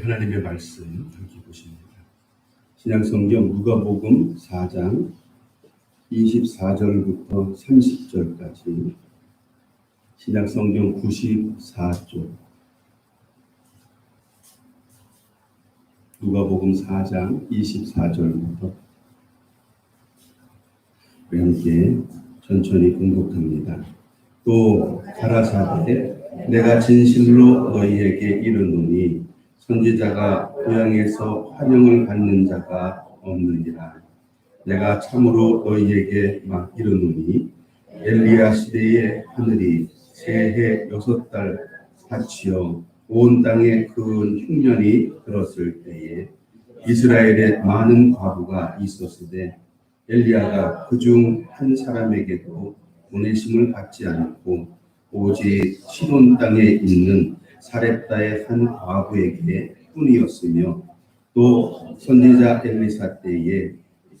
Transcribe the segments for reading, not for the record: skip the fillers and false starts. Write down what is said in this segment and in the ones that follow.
하나님의 말씀 함께 보십니다. 신약성경 누가복음 4장 24절부터 30절까지 신약성경 94쪽 누가복음 4장 24절부터 우리 함께 천천히 공독합니다. 또 가라사대 내가 진실로 너희에게 이르노니 선지자가 고향에서 환영을 받는 자가 없느니라. 내가 참으로 너희에게 막 이르노니 엘리야 시대에 하늘이 새해 6달 닫히어 온 땅에 큰 흉년이 들었을 때에 이스라엘에 많은 과부가 있었으되 엘리야가 그중 한 사람에게도 보내심을 받지 않고 오직 시돈 땅에 있는 사렙다의 한 과부에게 뿐이었으며 또 선지자 엘리사 때에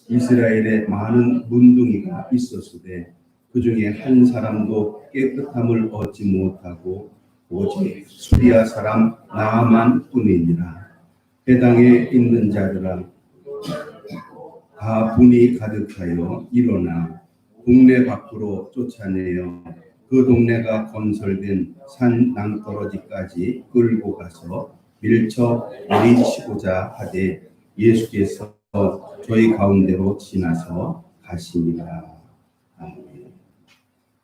이스라엘에 많은 문둥이가 있었으되 그 중에 한 사람도 깨끗함을 얻지 못하고 오직 수리아 사람 나아만 뿐이니라. 해당에 있는 자들아 다 분이 가득하여 일어나 동네 밖으로 쫓아내어 그 동네가 건설된 산 낭떠러지까지 끌고 가서 밀쳐 내리치고자 하되 예수께서 저희 가운데로 지나서 가시니라. 아멘.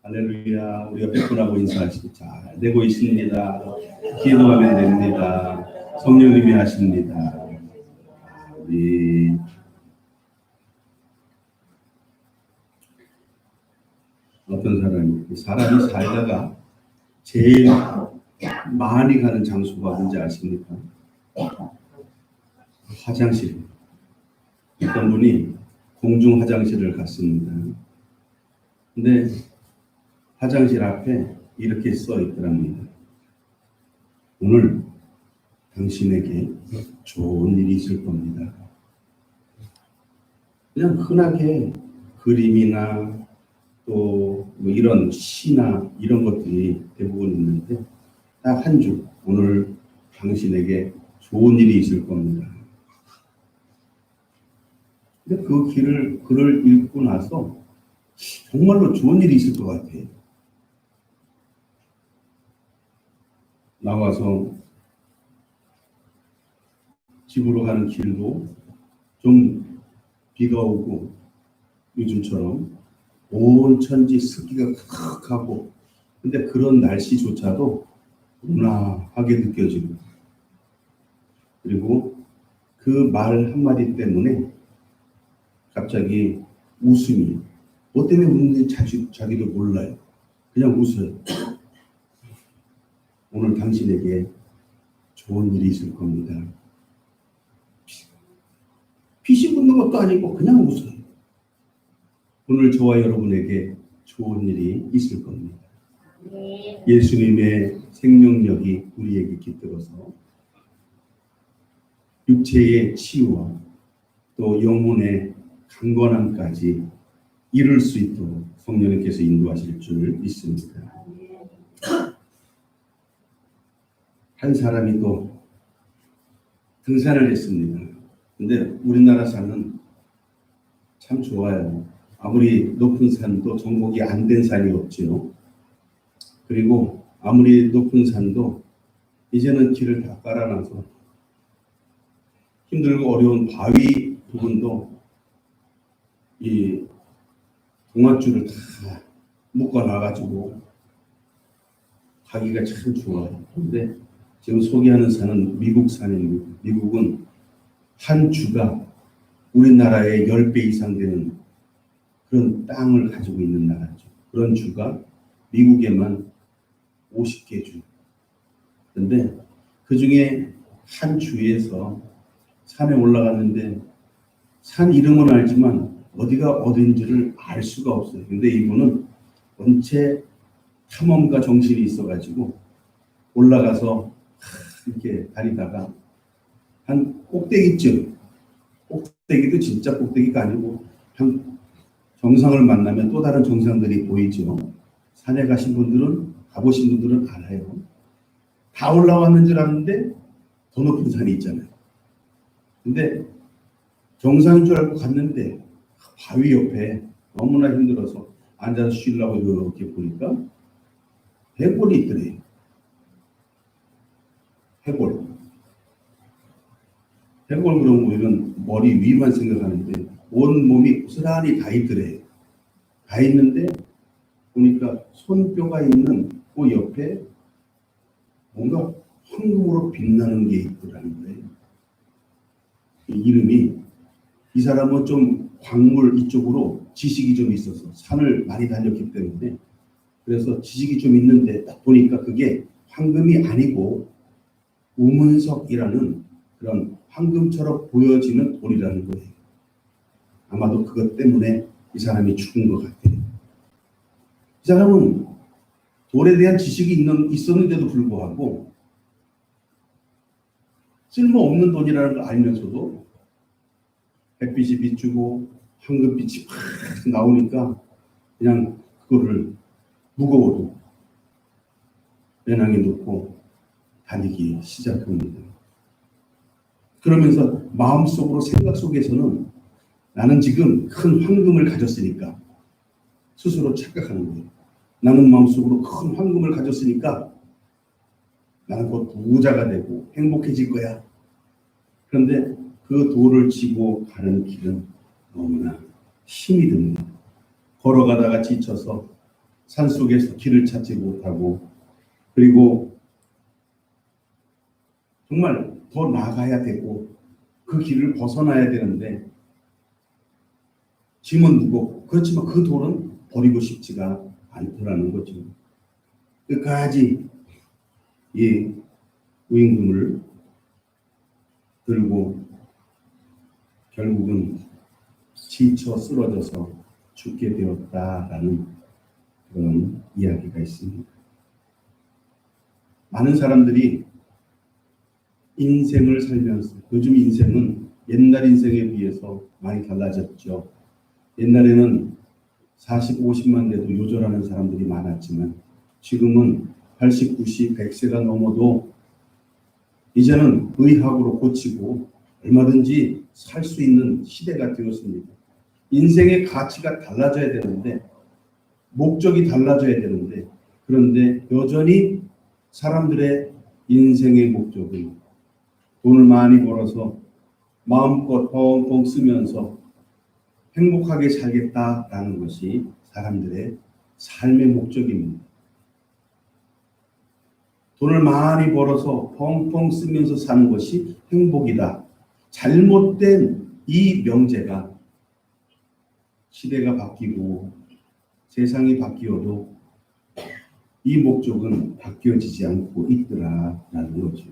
할렐루야. 우리 옆에 분하고 인사하시고 잘 되고 있습니다. 기도하면 됩니다. 성령님이 하십니다. 우리 어떤 사람이 살다가 제일 많이 가는 장소가 뭔지 아십니까? 화장실. 어떤 분이 공중 화장실을 갔습니다. 근데 화장실 앞에 이렇게 써 있더랍니다. 오늘 당신에게 좋은 일이 있을 겁니다. 그냥 흔하게 그림이나 또 뭐 이런 시나 이런 것들이 대부분 있는데 딱 한 줄, 오늘 당신에게 좋은 일이 있을 겁니다. 근데 그 글을 읽고 나서 정말로 좋은 일이 있을 것 같아요. 나와서 집으로 가는 길도 좀 비가 오고 요즘처럼 온 천지 습기가 칵하고 근데 그런 날씨조차도 온화하게 느껴지고 그리고 그 말 한마디 때문에 갑자기 웃음이 뭐 때문에 웃는지 자기도 몰라요. 그냥 웃어요. 오늘 당신에게 좋은 일이 있을 겁니다. 빛이 붙는 것도 아니고 그냥 웃어요. 오늘 저와 여러분에게 좋은 일이 있을 겁니다. 예수님의 생명력이 우리에게 깃들어서 육체의 치유와 또 영혼의 강건함까지 이룰 수 있도록 성령님께서 인도하실 줄 믿습니다. 한 사람이 또 등산을 했습니다. 근데 우리나라 산은 참 좋아요. 아무리 높은 산도 정복이 안 된 산이 없지요. 그리고 아무리 높은 산도 이제는 길을 다 깔아놔서 힘들고 어려운 바위 부분도 이 동아줄을 다 묶어놔가지고 가기가 참 좋아요. 그런데 지금 소개하는 산은 미국 산입니다. 미국은 한 주가 우리나라의 10배 이상 되는 그런 땅을 가지고 있는 나라죠. 그런 주가 미국에만 50개 주. 그런데 그 중에 한 주에서 산에 올라갔는데 산 이름은 알지만 어디가 어딘지를 알 수가 없어요. 근데 이분은 원체 탐험가 정신이 있어가지고 올라가서 이렇게 다니다가 한 꼭대기쯤, 꼭대기도 진짜 꼭대기가 아니고 한 정상을 만나면 또 다른 정상들이 보이죠. 산에 가신 분들은, 가보신 분들은 알아요. 다 올라왔는 줄 아는데 더 높은 산이 있잖아요. 근데 정상인 줄 알고 갔는데 바위 옆에 너무나 힘들어서 앉아서 쉬려고 이렇게 보니까 해골이 있더래요. 해골. 해골 그러면 우리는 머리 위만 생각하는데 온 몸이 고스란히 다 있더래요. 다 있는데 보니까 손뼈가 있는 그 옆에 뭔가 황금으로 빛나는 게 있더라는 거예요. 이름이, 이 사람은 좀 광물 이쪽으로 지식이 좀 있어서 산을 많이 다녔기 때문에 그래서 지식이 좀 있는데 딱 보니까 그게 황금이 아니고 우문석이라는 그런 황금처럼 보여지는 돌이라는 거예요. 아마도 그것 때문에 이 사람이 죽은 것 같아요. 이 사람은 돌에 대한 지식이 있었는데도 불구하고 쓸모없는 돈이라는 걸 알면서도 햇빛이 비추고 황금빛이 팍 나오니까 그냥 그거를 무거워도 배낭에 넣고 다니기 시작합니다. 그러면서 마음속으로 생각 속에서는 나는 지금 큰 황금을 가졌으니까 스스로 착각하는 거예요. 나는 마음속으로 큰 황금을 가졌으니까 나는 곧 부자가 되고 행복해질 거야. 그런데 그 돌을 지고 가는 길은 너무나 힘이 듭니다. 걸어가다가 지쳐서 산속에서 길을 찾지 못하고 그리고 정말 더 나가야 되고 그 길을 벗어나야 되는데 짐은 무겁고 그렇지만 그 돌은 버리고 싶지가 않더라는 거죠. 끝까지 이 우임금을 들고 결국은 지쳐 쓰러져서 죽게 되었다라는 그런 이야기가 있습니다. 많은 사람들이 인생을 살면서 요즘 인생은 옛날 인생에 비해서 많이 달라졌죠. 옛날에는 40, 50만 돼도 요절하는 사람들이 많았지만 지금은 80, 90, 100세가 넘어도 이제는 의학으로 고치고 얼마든지 살 수 있는 시대가 되었습니다. 인생의 가치가 달라져야 되는데 목적이 달라져야 되는데 그런데 여전히 사람들의 인생의 목적은 돈을 많이 벌어서 마음껏 펑펑 쓰면서 행복하게 살겠다라는 것이 사람들의 삶의 목적입니다. 돈을 많이 벌어서 펑펑 쓰면서 사는 것이 행복이다. 잘못된 이 명제가 시대가 바뀌고 세상이 바뀌어도 이 목적은 바뀌어지지 않고 있더라라는 거죠.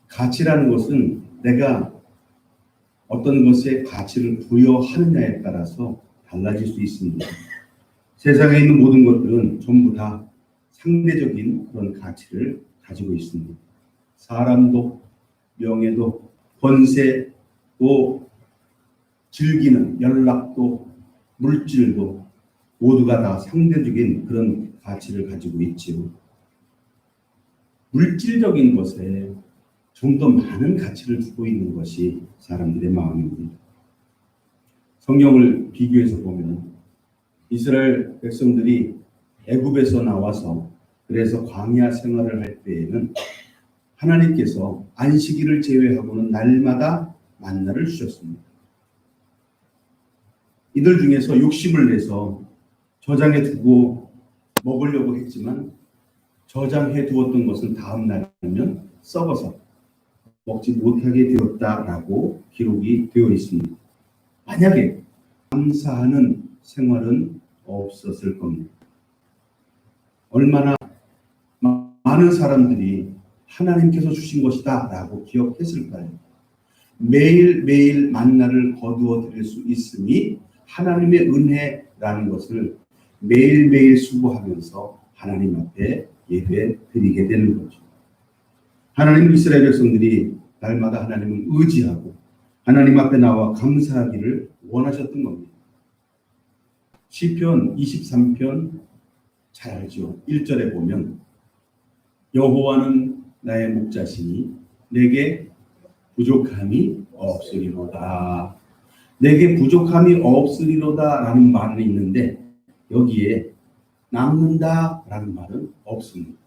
가치라는 것은 내가 어떤 것에 가치를 부여하느냐에 따라서 달라질 수 있습니다. 세상에 있는 모든 것들은 전부 다 상대적인 그런 가치를 가지고 있습니다. 사람도, 명예도, 권세도, 즐기는 연락도, 물질도 모두가 다 상대적인 그런 가치를 가지고 있지요. 물질적인 것에 좀 더 많은 가치를 두고 있는 것이 사람들의 마음입니다. 성경을 비교해서 보면 이스라엘 백성들이 애굽에서 나와서 그래서 광야 생활을 할 때에는 하나님께서 안식일을 제외하고는 날마다 만나를 주셨습니다. 이들 중에서 욕심을 내서 저장해 두고 먹으려고 했지만 저장해 두었던 것은 다음 날이면 썩어서 먹지 못하게 되었다라고 기록이 되어 있습니다. 만약에 감사하는 생활은 없었을 겁니다. 얼마나 많은 사람들이 하나님께서 주신 것이다 라고 기억했을까요? 매일매일 만나를 거두어 드릴 수 있으니 하나님의 은혜라는 것을 매일매일 수고하면서 하나님 앞에 예배 드리게 되는 거죠. 하나님 이스라엘 백성들이 날마다 하나님을 의지하고 하나님 앞에 나와 감사하기를 원하셨던 겁니다. 시편 23편 잘 알죠. 1절에 보면 여호와는 나의 목자시니 내게 부족함이 없으리로다. 내게 부족함이 없으리로다 라는 말이 있는데 여기에 남는다 라는 말은 없습니다.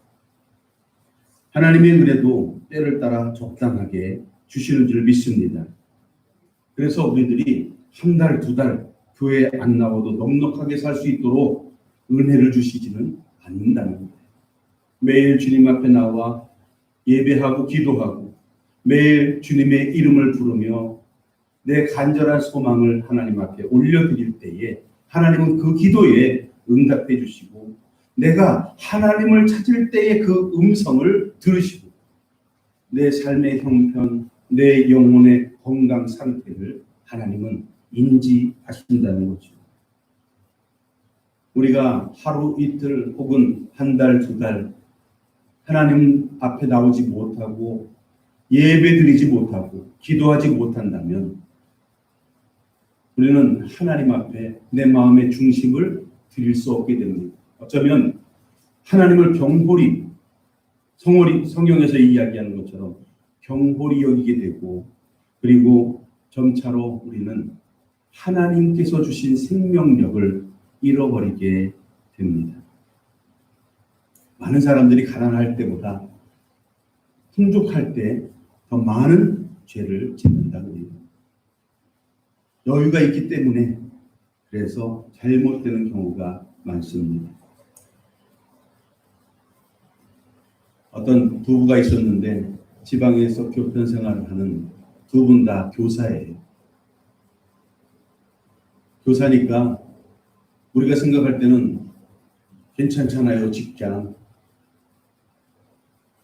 하나님의 은혜도 때를 따라 적당하게 주시는 줄 믿습니다. 그래서 우리들이 한 달, 두 달 교회에 안 나와도 넉넉하게 살 수 있도록 은혜를 주시지는 않는다는 거예요. 매일 주님 앞에 나와 예배하고 기도하고 매일 주님의 이름을 부르며 내 간절한 소망을 하나님 앞에 올려드릴 때에 하나님은 그 기도에 응답해 주시고 내가 하나님을 찾을 때의 그 음성을 들으시고 내 삶의 형편, 내 영혼의 건강 상태를 하나님은 인지하신다는 거죠. 우리가 하루 이틀 혹은 한 달, 두 달 하나님 앞에 나오지 못하고 예배 드리지 못하고 기도하지 못한다면 우리는 하나님 앞에 내 마음의 중심을 드릴 수 없게 됩니다. 어쩌면 하나님을 경홀히 성경에서 이야기하는 것처럼 경홀히 여기게 되고 그리고 점차로 우리는 하나님께서 주신 생명력을 잃어버리게 됩니다. 많은 사람들이 가난할 때보다 풍족할 때 더 많은 죄를 짓는다고 해요. 여유가 있기 때문에 그래서 잘못되는 경우가 많습니다. 어떤 부부가 있었는데 지방에서 교편 생활을 하는 두 분 다 교사예요. 교사니까 우리가 생각할 때는 괜찮잖아요. 직장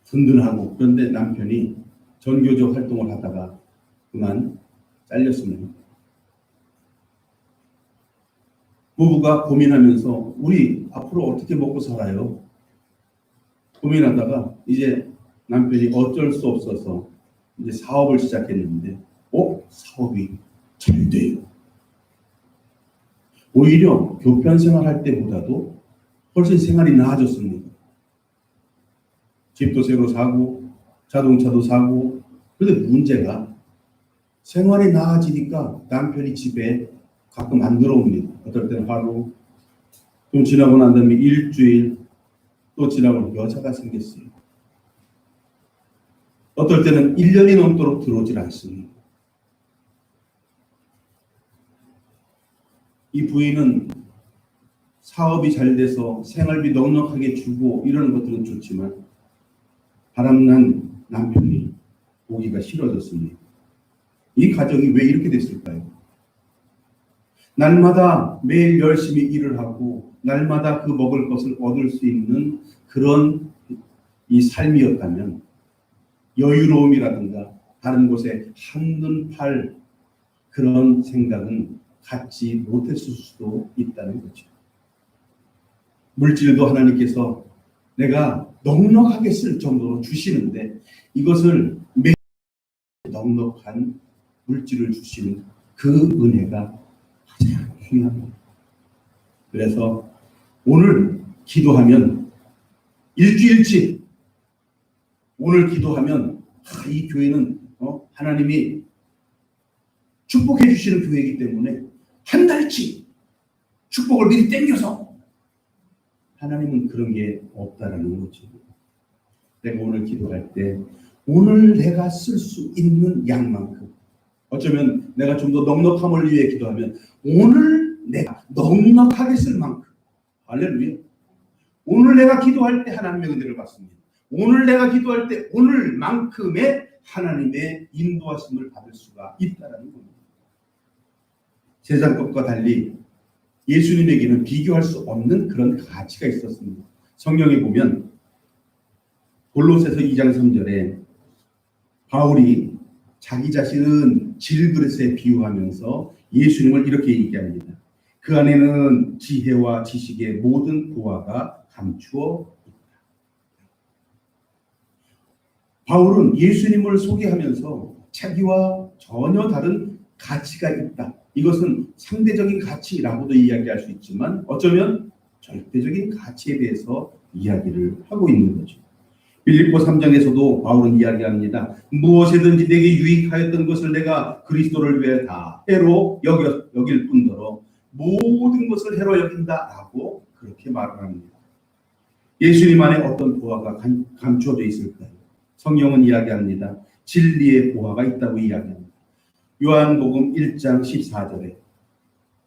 든든하고. 그런데 남편이 전교조 활동을 하다가 그만 잘렸습니다. 부부가 고민하면서 우리 앞으로 어떻게 먹고 살아요? 고민하다가 이제 남편이 어쩔 수 없어서 이제 사업을 시작했는데 사업이 잘 돼요. 오히려 교편 생활할 때보다도 훨씬 생활이 나아졌습니다. 집도 새로 사고 자동차도 사고. 그런데 문제가 생활이 나아지니까 남편이 집에 가끔 안 들어옵니다. 어떨 때는 하루, 좀 지나고 난 다음에 일주일, 또 지나고 여자가 생겼어요. 어떨 때는 1년이 넘도록 들어오질 않습니다. 이 부인은 사업이 잘 돼서 생활비 넉넉하게 주고 이런 것들은 좋지만 바람난 남편이 보기가 싫어졌습니다. 이 가정이 왜 이렇게 됐을까요? 날마다 매일 열심히 일을 하고 날마다 그 먹을 것을 얻을 수 있는 그런 이 삶이었다면 여유로움이라든가 다른 곳에 한눈 팔 그런 생각은 갖지 못했을 수도 있다는 거죠. 물질도 하나님께서 내가 넉넉하게 쓸 정도로 주시는데 이것을 매일 넉넉한 물질을 주시는 그 은혜가 가장 중요합니다. 그래서 오늘 기도하면 일주일치 오늘 기도하면 이 교회는 하나님이 축복해 주시는 교회이기 때문에 한 달치 축복을 미리 땡겨서 하나님은 그런 게 없다라는 거죠. 내가 오늘 기도할 때 오늘 내가 쓸 수 있는 양만큼 어쩌면 내가 좀 더 넉넉함을 위해 기도하면 오늘 내가 넉넉하게 쓸 만큼 할렐루야. 오늘 내가 기도할 때 하나님의 은혜를 받습니다. 오늘 내가 기도할 때 오늘만큼의 하나님의 인도하심을 받을 수가 있다는 겁니다. 세상 것과 달리 예수님에게는 비교할 수 없는 그런 가치가 있었습니다. 성경에 보면 골로새서 2장 3절에 바울이 자기 자신은 질그릇에 비유하면서 예수님을 이렇게 얘기합니다. 그 안에는 지혜와 지식의 모든 보화가 감추어 있다. 바울은 예수님을 소개하면서 자기와 전혀 다른 가치가 있다. 이것은 상대적인 가치라고도 이야기할 수 있지만 어쩌면 절대적인 가치에 대해서 이야기를 하고 있는 거죠. 빌립보 3장에서도 바울은 이야기합니다. 무엇이든지 내게 유익하였던 것을 내가 그리스도를 위해 다 해로 여길 뿐더러 모든 것을 해로 여긴다라고 그렇게 말을 합니다. 예수님 안에 어떤 보화가 감춰져 있을까요? 성경은 이야기합니다. 진리의 보화가 있다고 이야기합니다. 요한복음 1장 14절에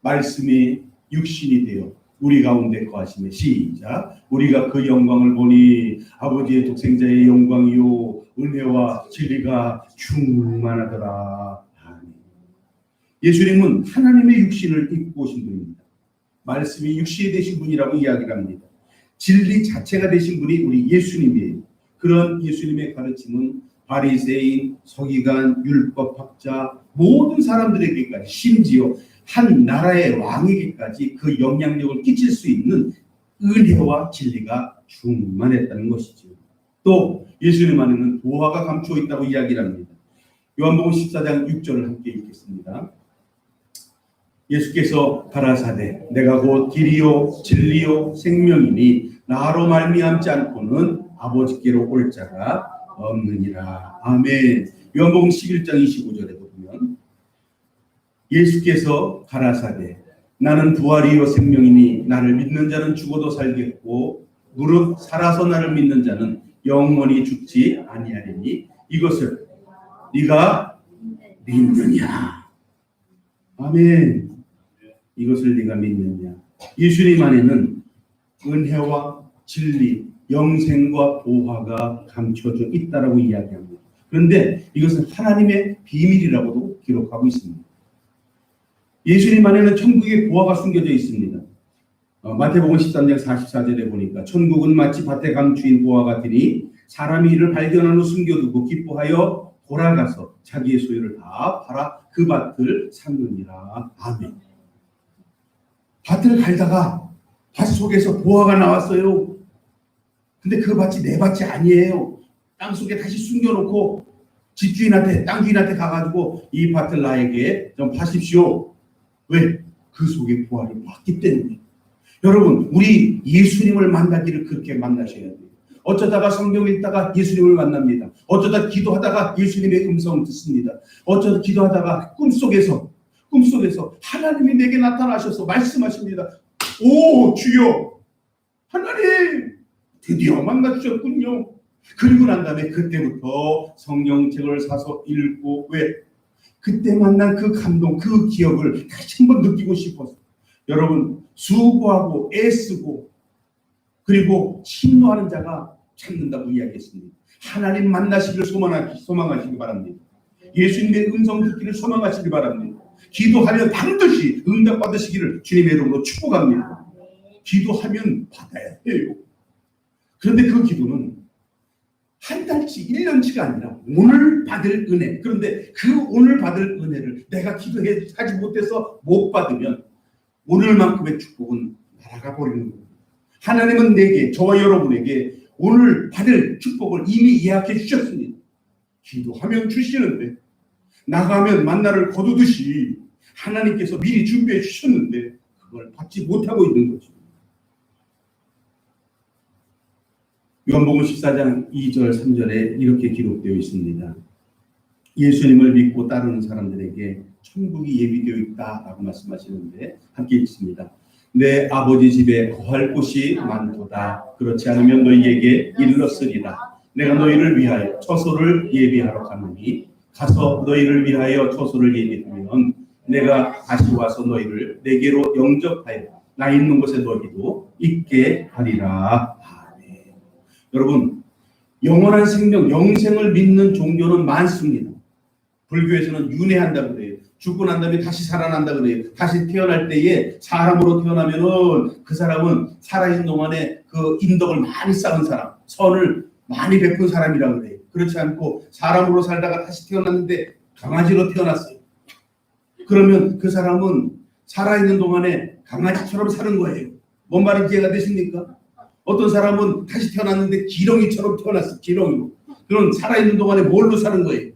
말씀이 육신이 되어 우리 가운데 거하시며 시작. 우리가 그 영광을 보니 아버지의 독생자의 영광이요 은혜와 진리가 충만하더라. 아멘. 예수님은 하나님의 육신을 입고 오신 분입니다. 말씀이 육신이 되신 분이라고 이야기를 합니다. 진리 자체가 되신 분이 우리 예수님이에요. 그런 예수님의 가르침은 바리새인, 서기관, 율법학자 모든 사람들에게까지 심지어 한 나라의 왕에게까지 그 영향력을 끼칠 수 있는 은혜와 진리가 충만했다는 것이죠. 또 예수님 안에는 보화가 감추어 있다고 이야기를 합니다. 요한복음 14장 6절을 함께 읽겠습니다. 예수께서 가라사대 내가 곧 길이요 진리요 생명이니 나로 말미암지 않고는 아버지께로 올 자가 없느니라. 아멘. 요한복음 11장 25절에 보면 예수께서 가라사대 나는 부활이요 생명이니 나를 믿는 자는 죽어도 살겠고 무릇 살아서 나를 믿는 자는 영원히 죽지 아니하리니 이것을 네가 믿느냐. 아멘. 이것을 네가 믿느냐. 예수님 안에는 은혜와 진리, 영생과 보화가 감춰져 있다라고 이야기합니다. 그런데 이것은 하나님의 비밀이라고도 기록하고 있습니다. 예수님 안에는 천국의 보화가 숨겨져 있습니다. 마태복음 13장 44절에 보니까 천국은 마치 밭에 감추인 보화 같으니 사람이 이를 발견한 후 숨겨두고 기뻐하여 돌아가서 자기의 소유를 다 팔아 그 밭을 샀느니라. 아멘. 밭을 갈다가 밭 속에서 보화가 나왔어요. 근데 그 밭이 내 밭이 아니에요. 땅 속에 다시 숨겨놓고 집주인한테 땅 주인한테 가가지고 이 밭을 나에게 좀 파십시오. 왜? 그 속에 보화를 봤기 때문에. 여러분 우리 예수님을 만나기를 그렇게 만나셔야 돼요. 어쩌다가 성경 읽다가 예수님을 만납니다. 어쩌다 기도하다가 예수님의 음성을 듣습니다. 어쩌다 기도하다가 꿈속에서 하나님이 내게 나타나셔서 말씀하십니다. 오 주여 하나님 드디어 만나주셨군요. 그리고 난 다음에 그때부터 성경책을 사서 읽고 왜? 그때 만난 그 감동, 그 기억을 다시 한번 느끼고 싶어서 여러분 수고하고 애쓰고 그리고 침노하는 자가 찾는다고 이야기했습니다. 하나님 만나시기를 소망하시기 바랍니다. 예수님의 음성 듣기를 소망하시기 바랍니다. 기도하면 반드시 응답받으시기를 주님의 이름으로 축복합니다. 기도하면 받아야 해요. 그런데 그 기도는 한 달치, 1년치가 아니라 오늘 받을 은혜. 그런데 그 오늘 받을 은혜를 내가 기도하지 못해서 못 받으면 오늘만큼의 축복은 날아가 버리는 겁니다. 하나님은 내게, 저와 여러분에게 오늘 받을 축복을 이미 예약해 주셨습니다. 기도하면 주시는데 나가면 만나를 거두듯이 하나님께서 미리 준비해 주셨는데 그걸 받지 못하고 있는 거죠. 요한복음 14장 2절 3절에 이렇게 기록되어 있습니다. 예수님을 믿고 따르는 사람들에게 천국이 예비되어 있다라고 말씀하시는데 함께 읽습니다. 내 아버지 집에 거할 곳이 많도다. 그렇지 않으면 너희에게 일렀으리라. 내가 너희를 위하여 처소를 예비하러 가노니 가서 너희를 위하여 처소를 예비하면 내가 다시 와서 너희를 내게로 영접하여 나 있는 곳에 너희도 있게 하리라. 아멘. 여러분 영원한 생명, 영생을 믿는 종교는 많습니다. 불교에서는 윤회한다고 그래요. 죽고 난 다음에 다시 살아난다 그래요. 다시 태어날 때에 사람으로 태어나면은 그 사람은 살아있는 동안에 그 인덕을 많이 쌓은 사람, 선을 많이 베푼 사람이라고 그래요. 그렇지 않고 사람으로 살다가 다시 태어났는데 강아지로 태어났어요. 그러면 그 사람은 살아있는 동안에 강아지처럼 사는 거예요. 뭔 말인지 이해가 되십니까? 어떤 사람은 다시 태어났는데 기렁이처럼 태어났어요. 기렁이로. 그럼 살아있는 동안에 뭘로 사는 거예요?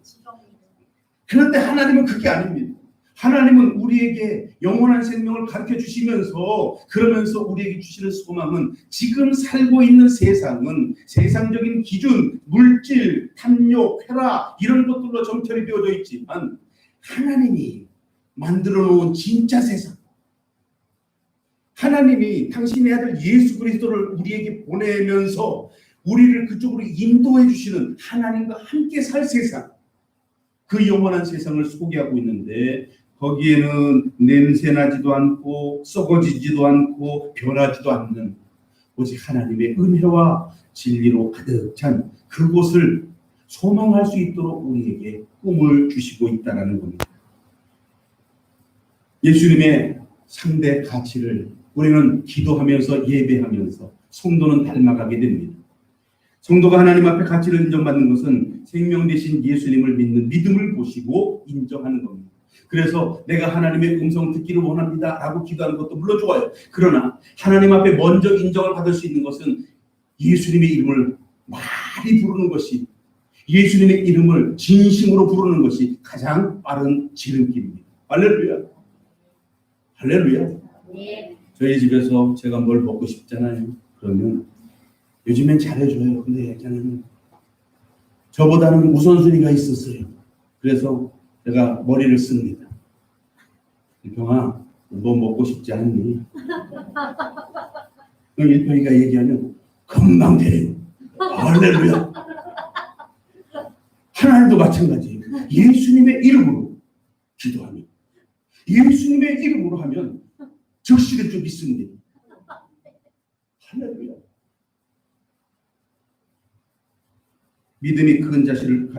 그런데 하나님은 그게 아닙니다. 하나님은 우리에게 영원한 생명을 가르쳐 주시면서 그러면서 우리에게 주시는 소망은 지금 살고 있는 세상은 세상적인 기준, 물질, 탐욕, 쾌락 이런 것들로 점철이 되어져 있지만 하나님이 만들어 놓은 진짜 세상, 하나님이 당신의 아들 예수 그리스도를 우리에게 보내면서 우리를 그쪽으로 인도해 주시는 하나님과 함께 살 세상, 그 영원한 세상을 소개하고 있는데 거기에는 냄새나지도 않고 썩어지지도 않고 변하지도 않는 오직 하나님의 은혜와 진리로 가득 찬 그곳을 소망할 수 있도록 우리에게 꿈을 주시고 있다는 겁니다. 예수님의 상대 가치를 우리는 기도하면서 예배하면서 성도는 닮아가게 됩니다. 성도가 하나님 앞에 가치를 인정받는 것은 생명 되신 예수님을 믿는 믿음을 보시고 인정하는 겁니다. 그래서 내가 하나님의 음성 듣기를 원합니다 라고 기도하는 것도 물론 좋아요. 그러나 하나님 앞에 먼저 인정을 받을 수 있는 것은 예수님의 이름을 많이 부르는 것이, 예수님의 이름을 진심으로 부르는 것이 가장 빠른 지름길입니다. 할렐루야. 할렐루야. 네. 저희 집에서 제가 뭘 먹고 싶잖아요. 그러면 요즘엔 잘해줘요. 근데 예전에는 저보다는 우선순위가 있었어요. 그래서 제가 머리를 씁니다. 일평아, 뭐 먹고 싶지 않니? 그럼 일평이가 얘기하면 금방 돼요. 할렐루야. 하나님도 마찬가지예요. 예수님의 이름으로 기도하면, 예수님의 이름으로 하면 적시를 좀 있습니다. 할렐루야. 믿음이 큰 자들을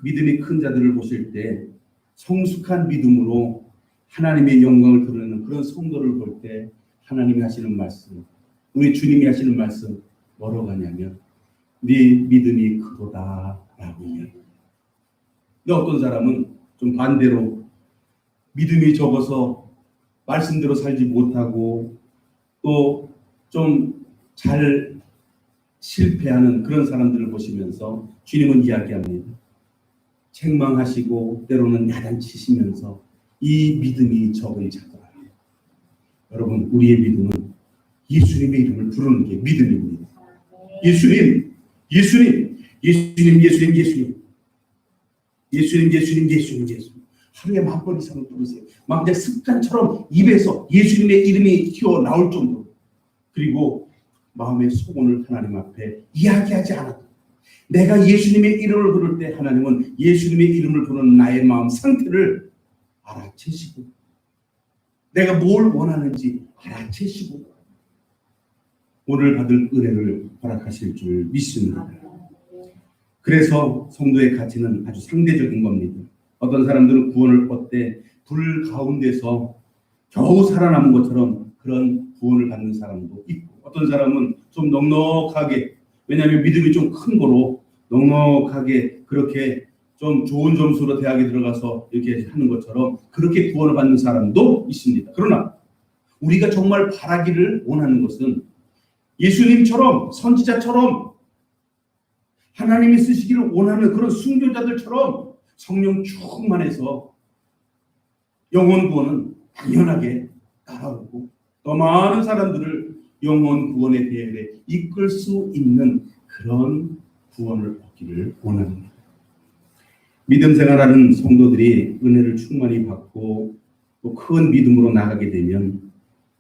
믿음이 큰 자들을 보실 때 성숙한 믿음으로 하나님의 영광을 드러내는 그런 성도를 볼 때 하나님이 하시는 말씀, 우리 주님이 하시는 말씀 뭐라고 하냐면 네 믿음이 크도다라고 이야기해요. 근데 어떤 사람은 좀 반대로 믿음이 적어서 말씀대로 살지 못하고 또 좀 잘 실패하는 그런 사람들을 보시면서 주님은 이야기합니다. 책망하시고 때로는 야단치시면서 이 믿음이 적은 자들아. 여러분, 우리의 믿음은 예수님의 이름을 부르는 게 믿음입니다. 예수님, 예수님, 예수님, 예수님, 예수님, 예수님, 예수님, 예수님, 예수님. 하루에 10,000번 이상을 부르세요. 막 그냥 습관처럼 입에서 예수님의 이름이 튀어나올 정도로. 그리고 마음의 소원을 하나님 앞에 이야기하지 않아도 내가 예수님의 이름을 부를 때 하나님은 예수님의 이름을 부르는 나의 마음 상태를 알아채시고 내가 뭘 원하는지 알아채시고 오늘 받을 은혜를 허락하실 줄 믿습니다. 그래서 성도의 가치는 아주 상대적인 겁니다. 어떤 사람들은 구원을 얻되 불 가운데서 겨우 살아남은 것처럼 그런 구원을 받는 사람도 있고 어떤 사람은 좀 넉넉하게, 왜냐하면 믿음이 좀 큰 거로 넉넉하게 그렇게 좀 좋은 점수로 대학에 들어가서 이렇게 하는 것처럼 그렇게 구원을 받는 사람도 있습니다. 그러나 우리가 정말 바라기를 원하는 것은 예수님처럼 선지자처럼 하나님이 쓰시기를 원하는 그런 순교자들처럼 성령 충만해서 영혼 구원은 당연하게 따라오고 더 많은 사람들을 영혼 구원의 대열에 이끌 수 있는 그런 구원을 얻기를 원합니다. 믿음 생활하는 성도들이 은혜를 충만히 받고 또 큰 믿음으로 나가게 되면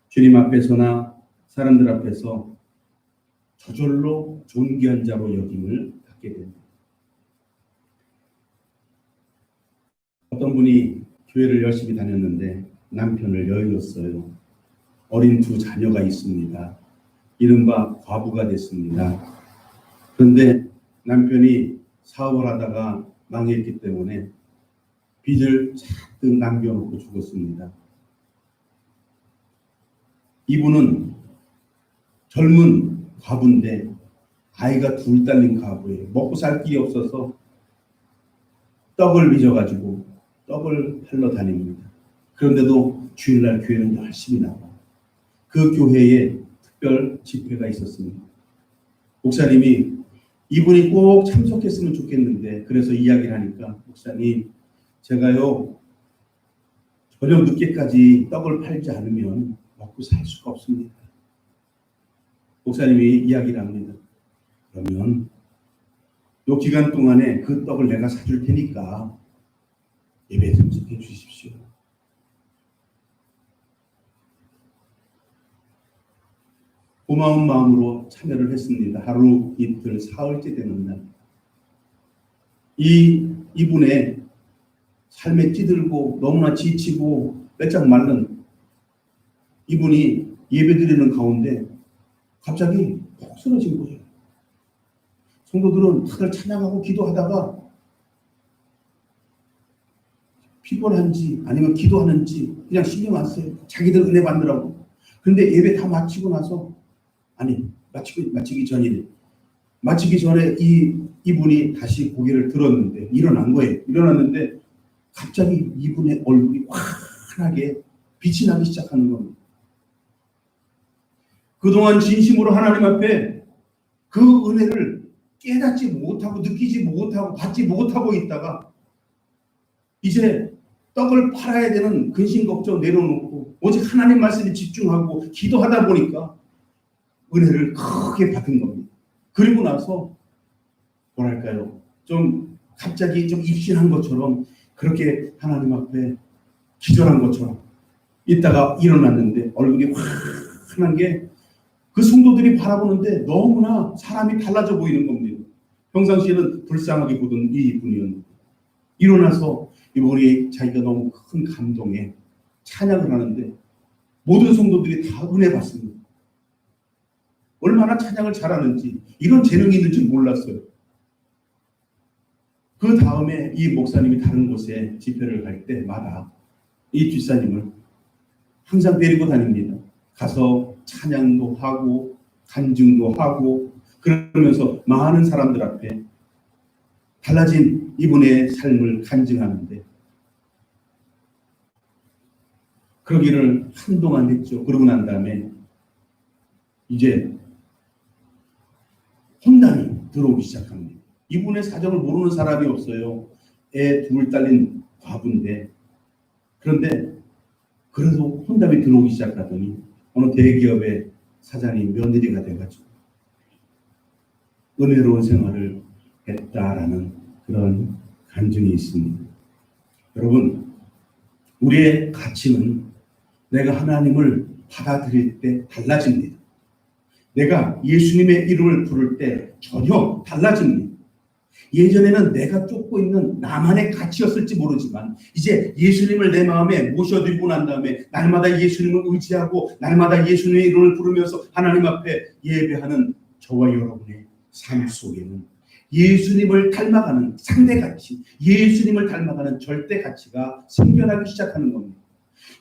주님 앞에서나 사람들 앞에서 저절로 존귀한 자로 여김을 받게 됩니다. 어떤 분이 교회를 열심히 다녔는데 남편을 여의었어요. 어린 2 자녀가 있습니다. 이른바 과부가 됐습니다. 그런데 남편이 사업을 하다가 망했기 때문에 빚을 잔뜩 남겨놓고 죽었습니다. 이분은 젊은 과부인데 아이가 2 딸린 과부예요. 먹고 살 길이 없어서 떡을 빚어가지고 떡을 팔러 다닙니다. 그런데도 주일날 교회는 열심히 나가요. 그 교회에 특별 집회가 있었습니다. 목사님이 이분이 꼭 참석했으면 좋겠는데 그래서 이야기를 하니까 목사님 제가요 저녁 늦게까지 떡을 팔지 않으면 먹고 살 수가 없습니다. 목사님이 이야기를 합니다. 그러면 이 기간 동안에 그 떡을 내가 사줄 테니까 예배 참석해 주십시오. 고마운 마음으로 참여를 했습니다. 하루, 이틀, 사흘째 되는 날. 이분의 삶에 찌들고 너무나 지치고 빼짝 마른 이분이 예배드리는 가운데 갑자기 푹 쓰러진 거예요. 성도들은 다들 찬양하고 기도하다가 피곤한지 아니면 기도하는지 그냥 신경 안 써요. 자기들 은혜 받느라고. 그런데 예배 다 마치고 나서 마치기 전에 이분이 다시 고개를 들었는데 일어난 거예요. 일어났는데 갑자기 이분의 얼굴이 환하게 빛이 나기 시작하는 겁니다. 그동안 진심으로 하나님 앞에 그 은혜를 깨닫지 못하고 느끼지 못하고 받지 못하고 있다가 이제 떡을 팔아야 되는 근심 걱정 내려놓고 오직 하나님 말씀에 집중하고 기도하다 보니까 은혜를 크게 받은 겁니다. 그리고 나서 뭐랄까요? 좀 갑자기 좀 입신한 것처럼 그렇게 하나님 앞에 기절한 것처럼 있다가 일어났는데 얼굴이 환한 게 그 성도들이 바라보는데 너무나 사람이 달라져 보이는 겁니다. 평상시에는 불쌍하게 보던 이분이었는데 일어나서 이분이 자기가 너무 큰 감동에 찬양을 하는데 모든 성도들이 다 은혜 받습니다. 얼마나 찬양을 잘하는지 이런 재능이 있는지 몰랐어요. 그 다음에 이 목사님이 다른 곳에 집회를 갈 때마다 이 뒷사님을 항상 데리고 다닙니다. 가서 찬양도 하고 간증도 하고 그러면서 많은 사람들 앞에 달라진 이분의 삶을 간증하는데 그러기를 한동안 했죠. 그러고 난 다음에 이제 혼담이 들어오기 시작합니다. 이분의 사정을 모르는 사람이 없어요. 애 둘 딸린 과부인데 그런데 그래도 혼담이 들어오기 시작하더니 어느 대기업의 사장이 며느리가 돼가지고 은혜로운 생활을 했다라는 그런 간증이 있습니다. 여러분, 우리의 가치는 내가 하나님을 받아들일 때 달라집니다. 내가 예수님의 이름을 부를 때 전혀 달라집니다. 예전에는 내가 쫓고 있는 나만의 가치였을지 모르지만 이제 예수님을 내 마음에 모셔드리고 난 다음에 날마다 예수님을 의지하고 날마다 예수님의 이름을 부르면서 하나님 앞에 예배하는 저와 여러분의 삶 속에는 예수님을 닮아가는 상대 가치, 예수님을 닮아가는 절대 가치가 생겨나기 시작하는 겁니다.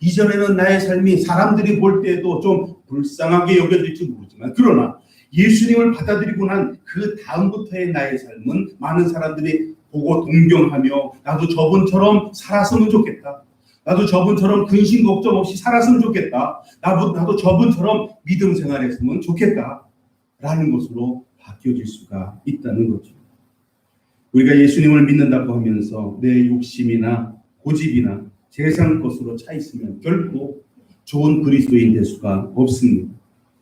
이전에는 나의 삶이 사람들이 볼 때에도 좀 불쌍하게 여겨질지 모르지만 그러나 예수님을 받아들이고 난 그 다음부터의 나의 삶은 많은 사람들이 보고 동경하며 나도 저분처럼 살았으면 좋겠다. 나도 저분처럼 근심 걱정 없이 살았으면 좋겠다. 나도 저분처럼 믿음 생활했으면 좋겠다. 라는 것으로 바뀌어질 수가 있다는 거죠. 우리가 예수님을 믿는다고 하면서 내 욕심이나 고집이나 세상 것으로 차 있으면 결코 좋은 그리스도인 될 수가 없습니다.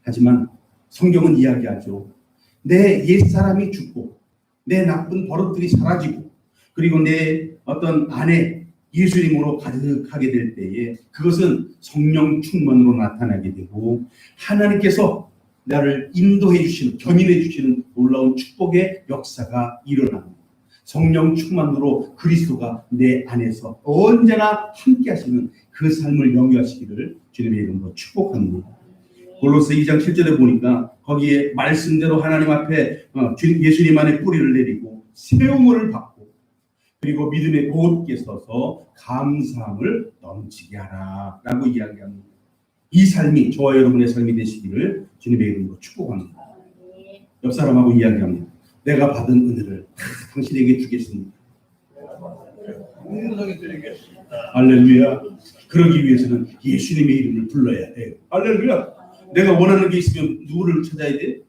하지만 성경은 이야기하죠. 내 옛사람이 죽고 내 나쁜 버릇들이 사라지고 그리고 내 어떤 안에 예수님으로 가득하게 될 때에 그것은 성령 충만으로 나타나게 되고 하나님께서 나를 인도해 주시는 견인해 주시는 놀라운 축복의 역사가 일어납니다. 성령 충만으로 그리스도가 내 안에서 언제나 함께 하시는 그 삶을 영위하시기를 주님의 이름으로 축복합니다. 골로새 2장 7절에 보니까 거기에 말씀대로 하나님 앞에 예수님 안에 뿌리를 내리고 세움을 받고 그리고 믿음에 곧게 서서 감사함을 넘치게 하라 라고 이야기합니다. 이 삶이 저와 여러분의 삶이 되시기를 주님의 이름으로 축복합니다. 옆 사람하고 이야기합니다. 내가 받은 은혜를 다 당신에게 주겠습니다. 할렐루야. 그러기 위해서는 예수님의 이름을 불러야 해요. 할렐루야. 내가 원하는 게 있으면 누구를 찾아야 돼?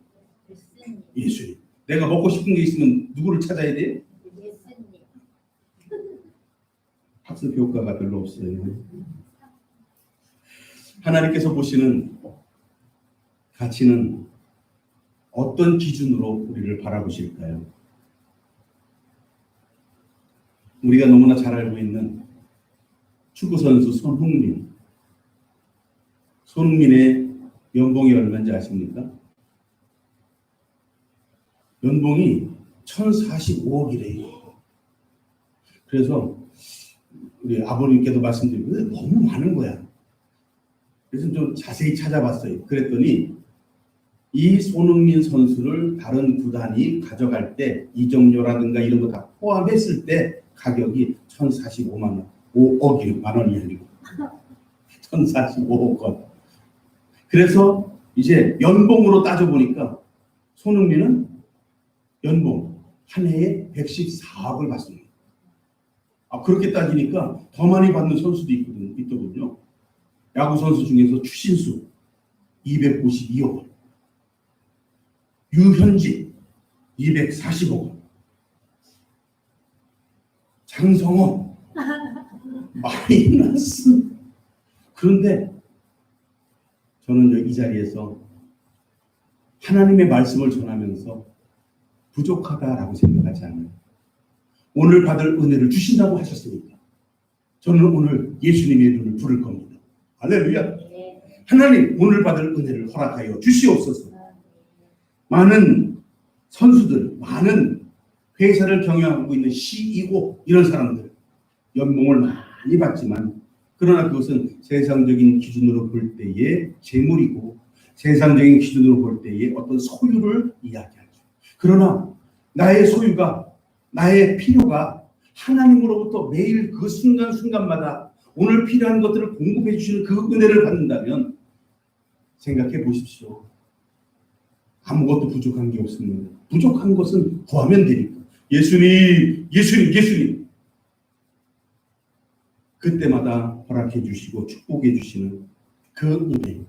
예수님. 내가 먹고 싶은 게 있으면 누구를 찾아야 돼? 예수님. 학습 효과가 별로 없어요. 하나님께서 보시는 가치는 어떤 기준으로 우리를 바라보실까요? 우리가 너무나 잘 알고 있는 축구선수 손흥민. 손흥민의 연봉이 얼마인지 아십니까? 연봉이 1,045억이래요. 그래서 우리 아버님께도 말씀드리고 너무 많은 거야. 그래서 좀 자세히 찾아봤어요. 그랬더니 이 손흥민 선수를 다른 구단이 가져갈 때 이적료라든가 이런 거 다 포함했을 때 가격이 1,045만 원, 5억만 원이 아니고 1,045억 원. 그래서 이제 연봉으로 따져보니까 손흥민은 연봉 한 해에 114억을 받습니다. 그렇게 따지니까 더 많이 받는 선수도 있더군요. 야구 선수 중에서 추신수 252억 원, 유현진 240억 원, 장성호 마이너스. 그런데 저는 이 자리에서 하나님의 말씀을 전하면서 부족하다라고 생각하지 않아요. 오늘 받을 은혜를 주신다고 하셨으니까 저는 오늘 예수님의 이름을 부를 겁니다. 할렐루야. 하나님 오늘 받을 은혜를 허락하여 주시옵소서. 많은 선수들, 많은 회사를 경영하고 있는 CEO 이런 사람들 연봉을 많이 받지만 그러나 그것은 세상적인 기준으로 볼 때의 재물이고 세상적인 기준으로 볼 때의 어떤 소유를 이야기하죠. 그러나 나의 소유가 나의 필요가 하나님으로부터 매일 그 순간순간마다 오늘 필요한 것들을 공급해 주시는 그 은혜를 받는다면 생각해 보십시오. 아무것도 부족한 게 없습니다. 부족한 것은 구하면 되니까. 예수님, 예수님, 예수님. 그때마다 허락해 주시고 축복해 주시는 그 은혜.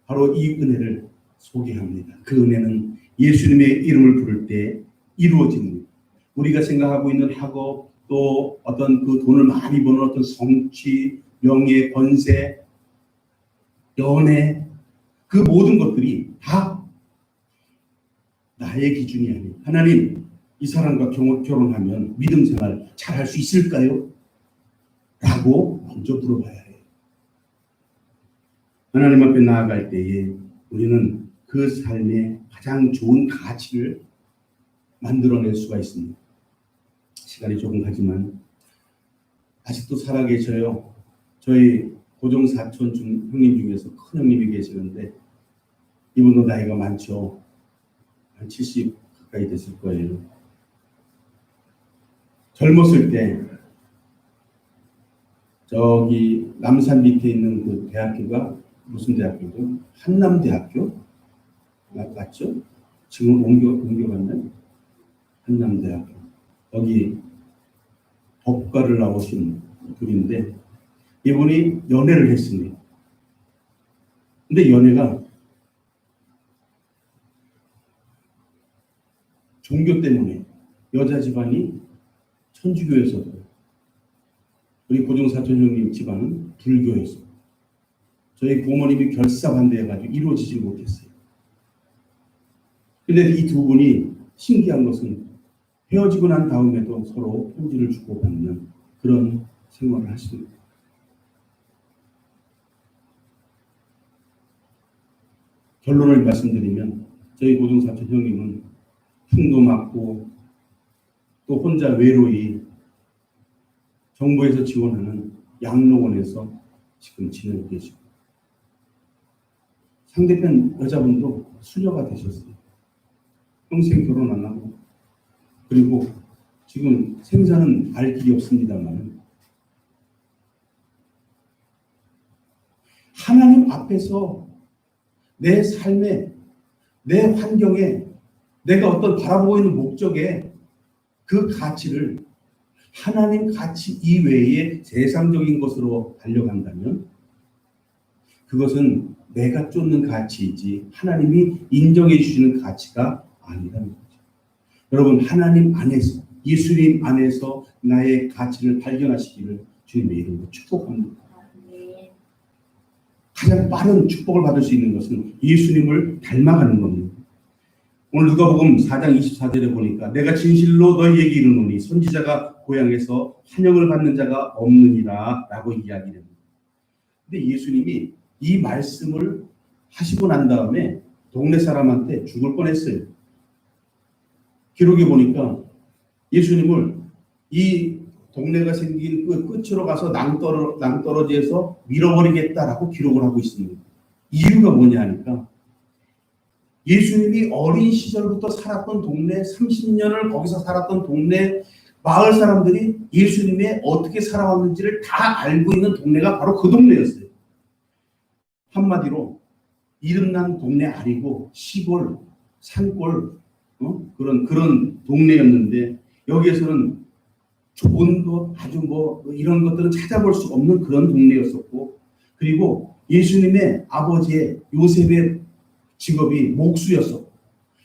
바로 이 은혜를 소개합니다. 그 은혜는 예수님의 이름을 부를 때 이루어집니다. 우리가 생각하고 있는 학업, 또 어떤 그 돈을 많이 버는 어떤 성취, 명예, 권세, 연애, 그 모든 것들이 다 나의 기준이 아니에요. 하나님, 이 사람과 결혼하면 믿음 생활 잘 할 수 있을까요? 라고 먼저 물어봐야 해요. 하나님 앞에 나아갈 때에 우리는 그 삶의 가장 좋은 가치를 만들어낼 수가 있습니다. 시간이 조금 가지만 아직도 살아계셔요. 저희 고종 사촌 형님 중에서 큰 형님이 계시는데 이분도 나이가 많죠. 한 70 가까이 됐을 거예요. 젊었을 때 저기 남산 밑에 있는 그 대학교가 무슨 대학교죠? 한남대학교? 맞죠? 지금 옮겨갔나요? 한남대학교. 여기 법과를 나오신 분인데 이분이 연애를 했습니다. 근데 연애가 종교 때문에 여자 집안이 천주교에서도 우리 고종사촌 형님 집안은 불교에서 저희 부모님이 결사반대해가지고 이루어지지 못했어요. 근데 이 두 분이 신기한 것은 헤어지고 난 다음에도 서로 편지를 주고받는 그런 생활을 하십니다. 결론을 말씀드리면 저희 고종사촌 형님은 흉도 맞고 또 혼자 외로이 정부에서 지원하는 양로원에서 지금 지내고 계시고 상대편 여자분도 수녀가 되셨어요. 평생 결혼 안 하고 그리고 지금 생사는 알 길이 없습니다만 하나님 앞에서 내 삶에 내 환경에 내가 어떤 바라보고 있는 목적에 그 가치를 하나님 가치 이외의 세상적인 것으로 달려간다면 그것은 내가 쫓는 가치이지 하나님이 인정해 주시는 가치가 아니라는 거죠. 여러분 하나님 안에서 예수님 안에서 나의 가치를 발견하시기를 주님의 이름으로 축복합니다. 가장 빠른 축복을 받을 수 있는 것은 예수님을 닮아가는 겁니다. 오늘 누가복음 4장 24절에 보니까 내가 진실로 너희에게 이르노니 선지자가 고향에서 환영을 받는 자가 없느니라 라고 이야기합니다. 근데 예수님이 이 말씀을 하시고 난 다음에 동네 사람한테 죽을 뻔했어요. 기록에 보니까 예수님을 이 동네가 생긴 그 끝으로 가서 낭떠러지에서 밀어버리겠다라고 기록을 하고 있습니다. 이유가 뭐냐 하니까 예수님이 어린 시절부터 살았던 동네, 30년을 거기서 살았던 동네 마을 사람들이 예수님의 어떻게 살아왔는지를 다 알고 있는 동네가 바로 그 동네였어요. 한마디로 이름난 동네 아니고 시골, 산골 그런 동네였는데 여기에서는 좋은 것, 아주 뭐 이런 것들은 찾아볼 수 없는 그런 동네였었고, 그리고 예수님의 아버지의 요셉의 직업이 목수였었고,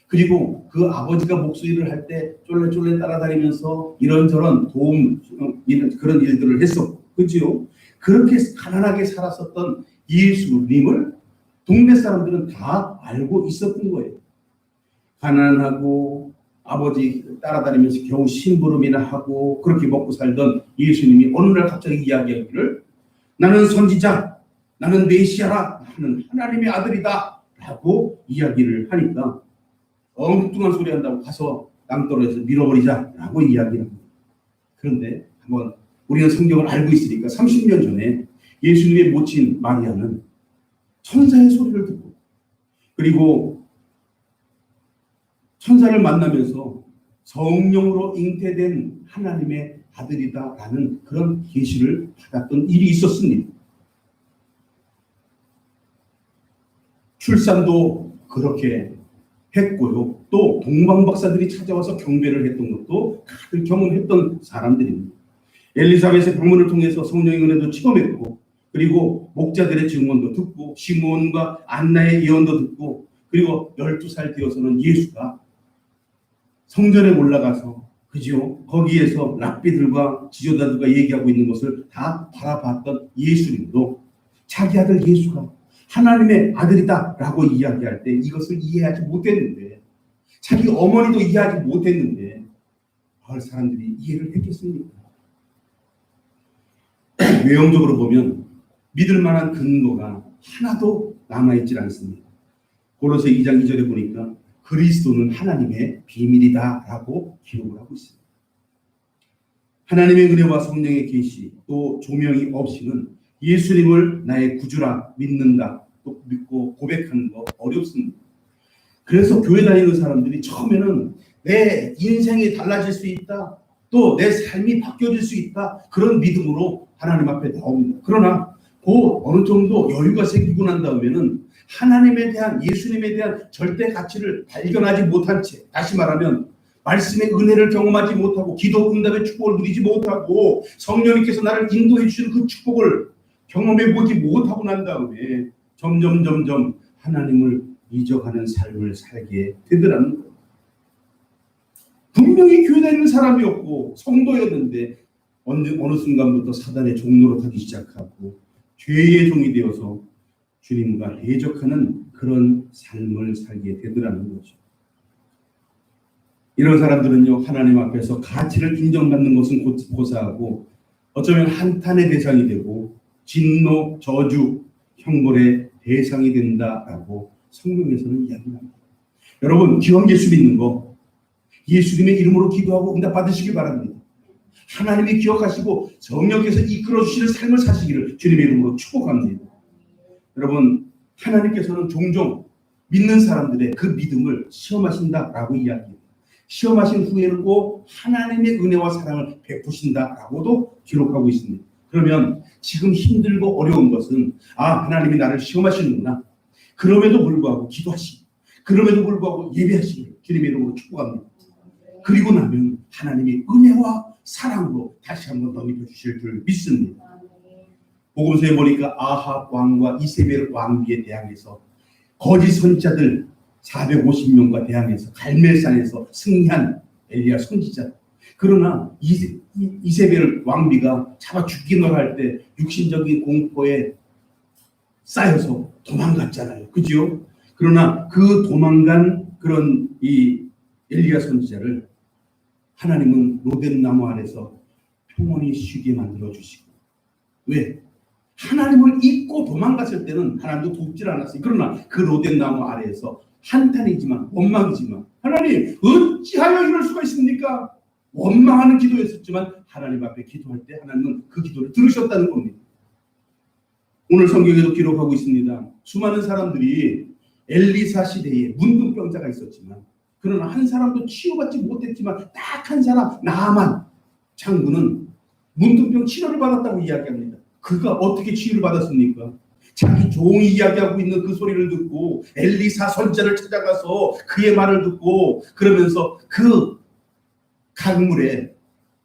그리고 그 아버지가 목수 일을 할 때 쫄래쫄래 따라다니면서 이런저런 도움 그런 일들을 했었고, 그렇죠? 그렇게 가난하게 살았었던 예수님을 동네 사람들은 다 알고 있었던 거예요. 가난하고 아버지 따라다니면서 겨우 심부름이나 하고 그렇게 먹고 살던 예수님이 어느 날 갑자기 이야기하기를 나는 선지자, 나는 메시아라, 나는 하나님의 아들이다 라고 이야기를 하니까 엉뚱한 소리 한다고 가서 낭떠러지에서 밀어버리자 라고 이야기합니다. 그런데 한번 우리는 성경을 알고 있으니까 30년 전에 예수님의 모친 마리아는 천사의 소리를 듣고, 그리고 천사를 만나면서 성령으로 잉태된 하나님의 아들이다라는 그런 계시를 받았던 일이 있었습니다. 출산도 그렇게 했고요. 또 동방박사들이 찾아와서 경배를 했던 것도 다들 경험했던 사람들입니다. 엘리사벳의 방문을 통해서 성령의 은혜도 체험했고, 그리고 목자들의 증언도 듣고, 시므온과 안나의 예언도 듣고, 그리고 12살 되어서는 예수가 성전에 올라가서 그죠? 거기에서 랍비들과 지도자들과 얘기하고 있는 것을 다 바라봤던 예수님도 자기 아들 예수가 하나님의 아들이다 라고 이야기할 때 이것을 이해하지 못했는데, 자기 어머니도 이해하지 못했는데 마을 사람들이 이해를 했겠습니까? 외형적으로 보면 믿을 만한 근거가 하나도 남아있질 않습니다. 고로새 2장 2절에 보니까 그리스도는 하나님의 비밀이다 라고 기록을 하고 있습니다. 하나님의 은혜와 성령의 계시 또 조명이 없이는 예수님을 나의 구주라 믿는다, 또 믿고 고백하는 거 어렵습니다. 그래서 교회 다니는 사람들이 처음에는 내 인생이 달라질 수 있다, 또 내 삶이 바뀌어질 수 있다, 그런 믿음으로 하나님 앞에 나옵니다. 그러나 그 어느 정도 여유가 생기고 난 다음에는 하나님에 대한, 예수님에 대한 절대 가치를 발견하지 못한 채, 다시 말하면 말씀의 은혜를 경험하지 못하고 기도 응답의 축복을 누리지 못하고 성령님께서 나를 인도해 주시는 그 축복을 경험해 보지 못하고 난 다음에 점점 하나님을 잊어가는 삶을 살게 되더라는 거예요. 분명히 교회 다니는 사람이었고 성도였는데 어느 순간부터 사단의 종로로 타기 시작하고 죄의 종이 되어서 주님과 대적하는 그런 삶을 살게 되더라는 거죠. 이런 사람들은요, 하나님 앞에서 가치를 인정받는 것은 고사하고 어쩌면 한탄의 대상이 되고 진노, 저주, 형벌의 대상이 된다라고 성경에서는 이야기합니다. 여러분, 기왕 예수 믿는 거 예수님의 이름으로 기도하고 응답 받으시기 바랍니다. 하나님이 기억하시고 성령께서 이끌어 주시는 삶을 사시기를 주님의 이름으로 축복합니다. 여러분, 하나님께서는 종종 믿는 사람들의 그 믿음을 시험하신다라고 이야기해요. 시험하신 후에는 꼭 하나님의 은혜와 사랑을 베푸신다라고도 기록하고 있습니다. 그러면 지금 힘들고 어려운 것은 하나님이 나를 시험하시는구나. 그럼에도 불구하고 기도하시고, 그럼에도 불구하고 예배하시기를 주님의 이름으로 축복합니다. 그리고 나면 하나님이 은혜와 사랑으로 다시 한번 덧입혀 주실 줄 믿습니다. 복음서에 보니까 아합 왕과 이세벨 왕비에 대항해서 거짓 선지자들 450명과 대항해서 갈멜산에서 승리한 엘리야 선지자. 그러나 이세벨 왕비가 잡아 죽이려 할 때 육신적인 공포에 쌓여서 도망갔잖아요. 그죠? 그러나 그 도망간 그런 이 엘리야 선지자를 하나님은 로뎀나무 아래서 평온히 쉬게 만들어 주시고, 왜? 하나님을 잊고 도망갔을 때는 하나님도 돕질 않았어요. 그러나 그 로뎀나무 아래에서 한탄이지만 원망이지만 하나님 어찌하여 이럴 수가 있습니까? 원망하는 기도였었지만 하나님 앞에 기도할 때 하나님은 그 기도를 들으셨다는 겁니다. 오늘 성경에도 기록하고 있습니다. 수많은 사람들이 엘리사 시대에 문둥병자가 있었지만 그러나 한 사람도 치유받지 못했지만 딱 한 사람 나아만 장군은 문둥병 치료를 받았다고 이야기합니다. 그가 어떻게 치유를 받았습니까? 자기 종이 이야기하고 있는 그 소리를 듣고 엘리사 선지자를 찾아가서 그의 말을 듣고 그러면서 그 강물에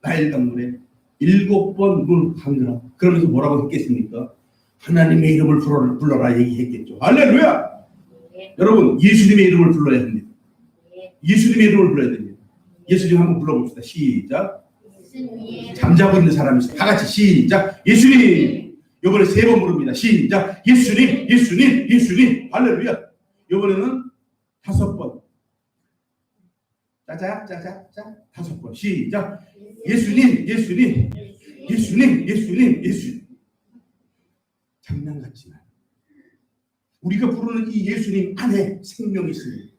나일 강물에 7번 눈을 감느라 그러면서 뭐라고 했겠습니까? 하나님의 이름을 불러라 얘기했겠죠. 할렐루야! 네. 여러분 예수님의 이름을 불러야 합니다. 네. 예수님의 이름을 불러야 됩니다. 예수님 한번 불러봅시다. 시작. 예수님. 잠자고 있는 사람이 있어요. 다 같이 시작. 예수님. 이번에 3번 부릅니다. 시작. 예수님, 예수님, 예수님. 할렐루야. 이번에는 5번. 짜자짜자짜 5번. 시작. 예수님, 예수님, 예수님, 예수님, 예수님. 장난 같지만 우리가 부르는 이 예수님 안에 생명이 있습니다.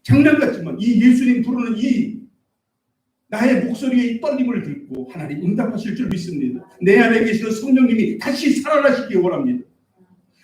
장난 같지만 이 예수님 부르는 이 나의 목소리의 이 떨림을 듣고 하나님 응답하실 줄 믿습니다. 내 안에 계시는 성령님이 다시 살아나시기 원합니다.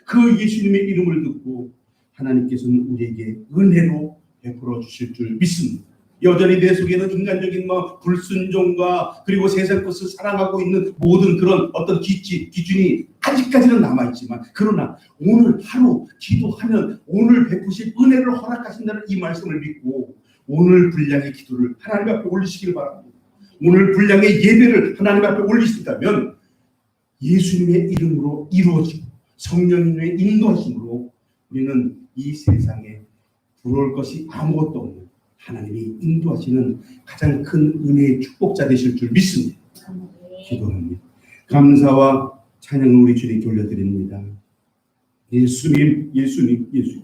그 예수님의 이름을 듣고 하나님께서는 우리에게 은혜로 베풀어 주실 줄 믿습니다. 여전히 내 속에는 인간적인 불순종과 그리고 세상 것을 사랑하고 있는 모든 그런 어떤 기준이 아직까지는 남아있지만 그러나 오늘 하루 기도하면 오늘 베푸실 은혜를 허락하신다는 이 말씀을 믿고 오늘 분량의 기도를 하나님 앞에 올리시길 바랍니다. 오늘 분량의 예배를 하나님 앞에 올리신다면 예수님의 이름으로 이루어지고 성령님의 인도하심으로 우리는 이 세상에 부러울 것이 아무것도 없는 하나님이 인도하시는 가장 큰 은혜의 축복자 되실 줄 믿습니다. 기도합니다. 감사와 찬양을 우리 주님께 올려드립니다. 예수님, 예수님, 예수님.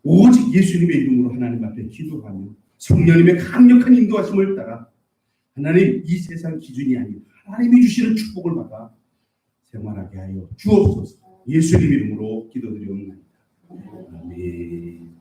오직 예수님의 이름으로 하나님 앞에 기도하며 성령님의 강력한 인도하심을 따라 하나님 이 세상 기준이 아닌 하나님이 주시는 축복을 받아 생활하게 하여 주옵소서. 예수님 이름으로 기도드리옵나이다. 아멘.